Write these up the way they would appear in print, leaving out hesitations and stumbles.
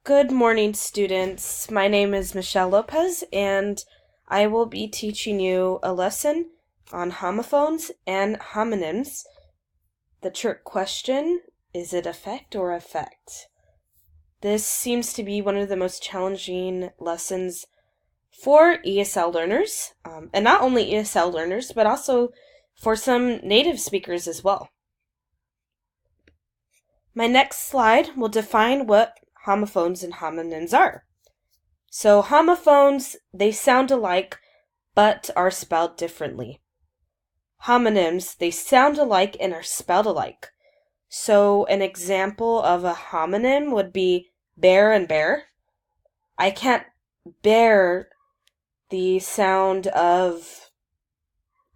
Good morning, students. My name is Michelle Lopez, and I will be teaching you a lesson on homophones and homonyms. The trick question, is it affect or effect? This seems to be one of the most challenging lessons for ESL learners, and not only ESL learners, but also for some native speakers as well. My next slide will define what homophones and homonyms are. So homophones, they sound alike, but are spelled differently. Homonyms, they sound alike and are spelled alike. So an example of a homonym would be bear and bear. I can't bear the sound of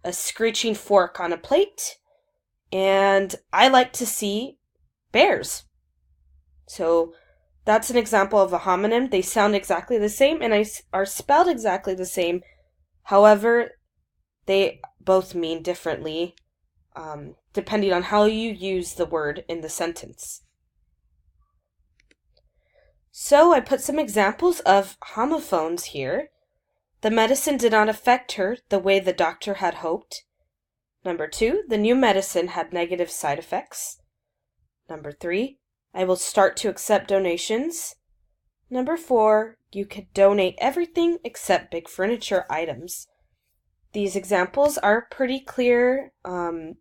a screeching fork on a plate, and I like to see bears. So that's an example of a homonym. They sound exactly the same and are spelled exactly the same. However, they both mean differently, depending on how you use the word in the sentence. So I put some examples of homophones here. The medicine did not affect her the way the doctor had hoped. Number 2, the new medicine had negative side effects. Number 3, I will start to accept donations. Number 4, you could donate everything except big furniture items. These examples are pretty clear, and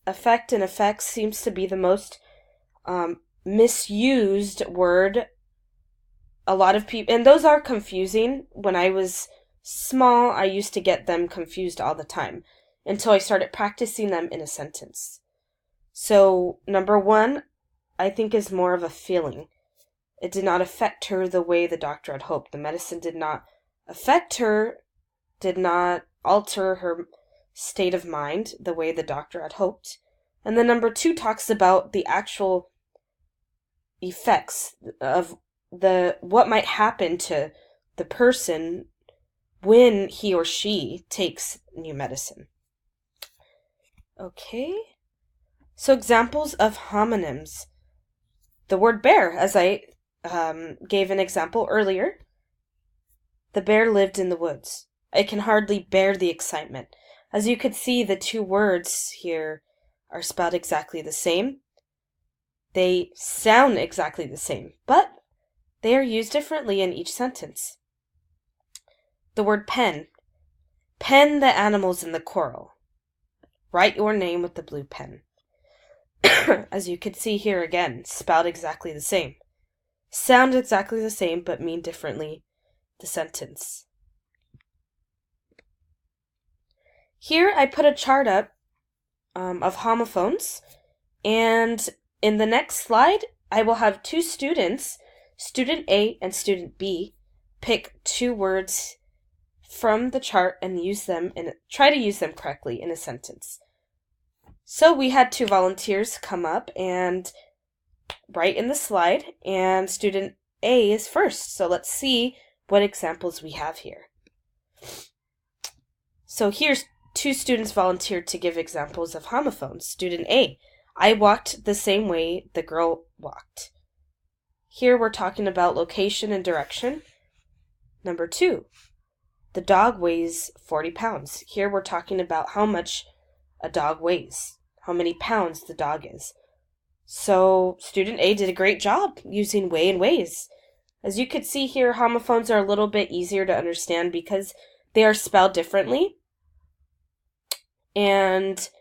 affect and effects seems to be the most misused word. A lot of people, and those are confusing. When I was small, I used to get them confused all the time until I started practicing them in a sentence. So, number 1, I think is more of a feeling. It did not affect her the way the doctor had hoped. The medicine did not affect her, did not alter her state of mind the way the doctor had hoped. And then number 2 talks about the actual effects of what might happen to the person when he or she takes new medicine. Okay. So examples of homonyms. The word bear, as I gave an example earlier. The bear lived in the woods. I can hardly bear the excitement. As you could see, the 2 words here are spelled exactly the same. They sound exactly the same, but they are used differently in each sentence. The word pen. Pen the animals in the coral. Write your name with the blue pen. As you could see here again, spelled exactly the same. Sound exactly the same, but mean differently the sentence. Here I put a chart up of homophones, and in the next slide I will have 2 students, student A and student B, pick 2 words from the chart and try to use them correctly in a sentence. So we had 2 volunteers come up and write in the slide, and student A is first. So let's see what examples we have here. So here's 2 students volunteered to give examples of homophones. Student A, I walked the same way the girl walked. Here we're talking about location and direction. Number 2, the dog weighs 40 pounds. Here we're talking about how much a dog weighs, how many pounds the dog is. So student A did a great job using weigh and weighs. As you could see here, homophones are a little bit easier to understand because they are spelled differently, but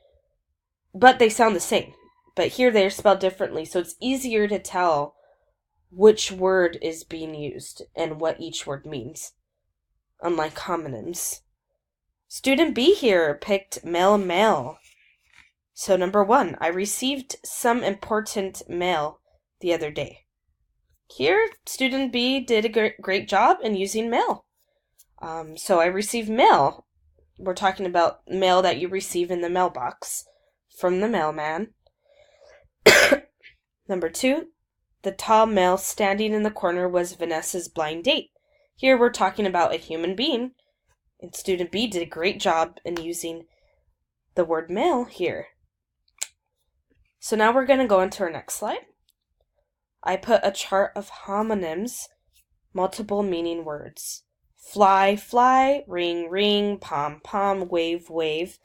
they sound the same. But here they're spelled differently, so it's easier to tell which word is being used and what each word means, unlike homonyms. Student B here picked mail. So number 1, I received some important mail the other day. Here, student B did a great job in using mail. So I received mail. We're talking about mail that you receive in the mailbox from the mailman. Number 2, the tall male standing in the corner was Vanessa's blind date. Here we're talking about a human being, and student B did a great job in using the word male here. So now we're going to go into our next slide. I put a chart of homonyms, multiple meaning words. Fly, fly, ring, ring, pom, pom, wave, wave.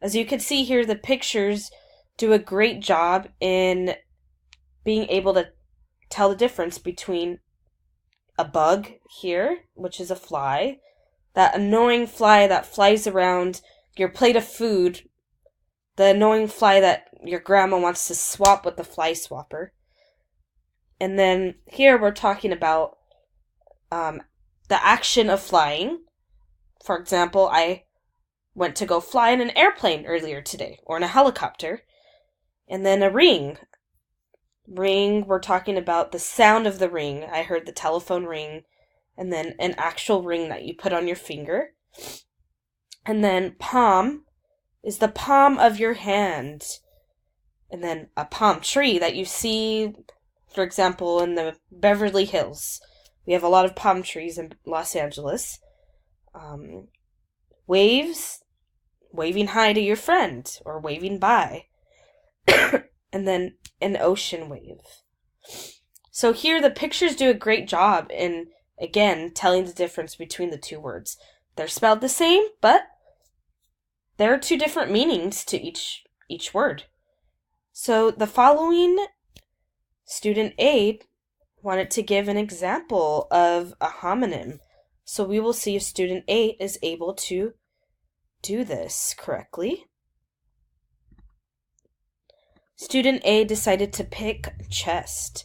As you can see here, the pictures do a great job in being able to tell the difference between a bug here, which is a fly, that annoying fly that flies around your plate of food, the annoying fly that your grandma wants to swap with the fly swapper. And then here we're talking about the action of flying. For example, I went to go fly in an airplane earlier today, or in a helicopter. And then a ring. Ring, we're talking about the sound of the ring. I heard the telephone ring. And then an actual ring that you put on your finger. And then palm is the palm of your hand. And then a palm tree that you see, for example, in the Beverly Hills. We have a lot of palm trees in Los Angeles. Waves, waving hi to your friend, or waving bye. And then an ocean wave. So here the pictures do a great job in, again, telling the difference between the two words. They're spelled the same, but there are two different meanings to each word. So the following, student A wanted to give an example of a homonym. So we will see if student A is able to do this correctly. Student A decided to pick chest.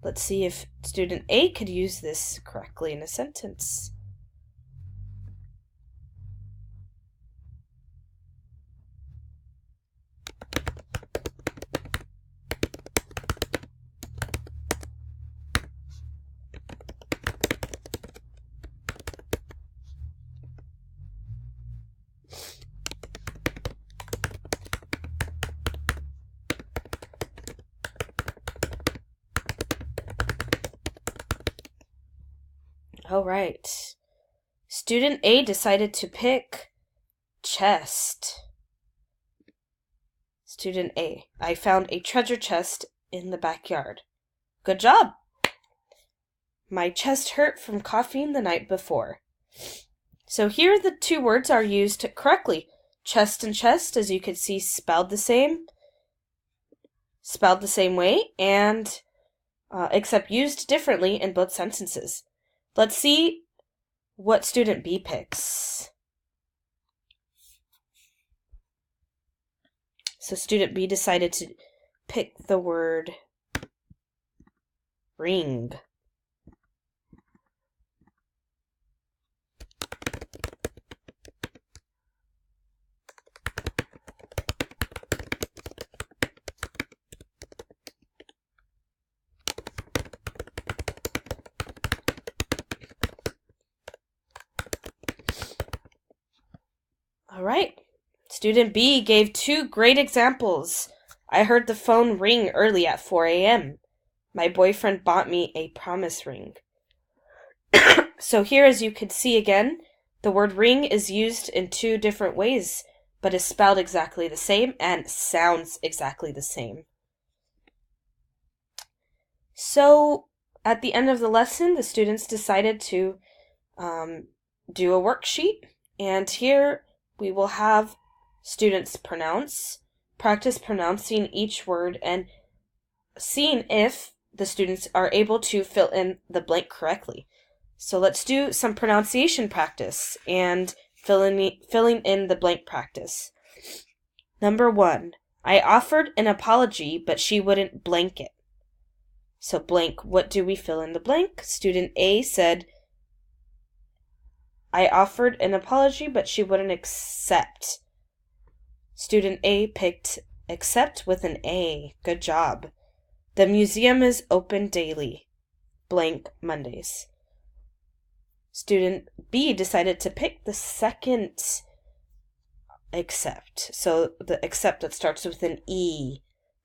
Let's see if student A could use this correctly in a sentence. All right. Student A decided to pick chest. Student A, I found a treasure chest in the backyard. Good job. My chest hurt from coughing the night before. So here the two words are used correctly. Chest and chest, as you can see, spelled the same way, and except used differently in both sentences. Let's see what student B picks. So student B decided to pick the word ring. All right. Student B gave two great examples. I heard the phone ring early at 4 a.m. My boyfriend bought me a promise ring. So here, as you can see again, the word ring is used in two different ways, but is spelled exactly the same and sounds exactly the same. So at the end of the lesson, the students decided to do a worksheet, and here we will have students practice pronouncing each word and seeing if the students are able to fill in the blank correctly. So let's do some pronunciation practice and filling in the blank practice. Number 1, I offered an apology, but she wouldn't blank it. So blank, what do we fill in the blank? Student A said, I offered an apology, but she wouldn't accept. Student A picked accept with an A. Good job. The museum is open daily. Blank Mondays. Student B decided to pick the second accept. So the accept that starts with an E.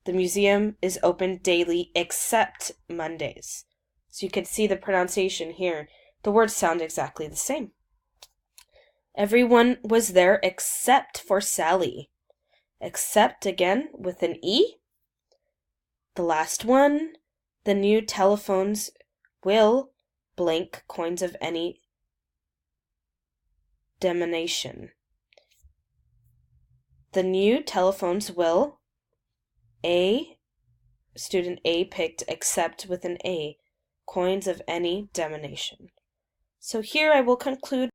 The museum is open daily except Mondays. So you can see the pronunciation here. The words sound exactly the same. Everyone was there except for Sally. Except again with an E. The last one, The new telephones will blank coins of any denomination. The new telephones will student A picked except with an A, coins of any denomination. So here I will conclude